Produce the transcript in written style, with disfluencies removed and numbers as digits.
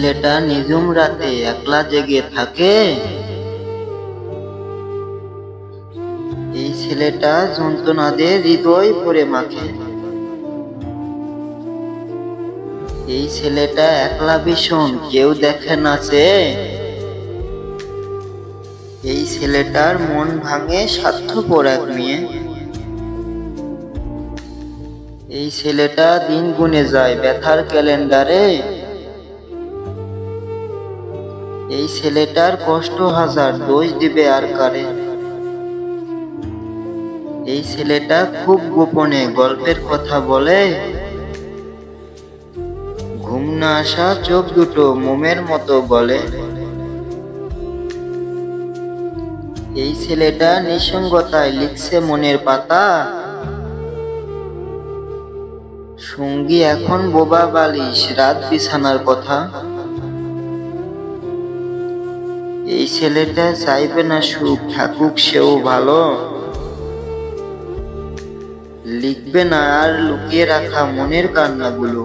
ছেলেটা নিঝুম রাতে একলা জেগে থাকে। এই ছেলেটা যন্ত্রণাদের হৃদয় ভরে মাখে। এই ছেলেটা একলা ভীষণ, কেউ দেখে না সে। এই ছেলেটার মন ভাঙে স্বার্থপর এক মেয়ে। এই ছেলেটা দিন গুনে যায় ব্যথার ক্যালেন্ডারে। এই ছেলেটার কষ্ট হাজার, দোষ দিবে আর কারে। এই ছেলেটা খুব গোপনে গল্পের কথা বলে। ঘুম না আসা চোখ দুটো মোমের মতো গলে। এই ছেলেটা নিঃসঙ্গতায় লিখছে মনের পাতা। সঙ্গী এখন বোবা বালিশ, রাত বিছানার কথা। এই ছেলেটা চাইবে না সুখ, থাকুক সেও ভালো। লিখবে না আর লুকিয়ে রাখা মনের কান্নাগুলো।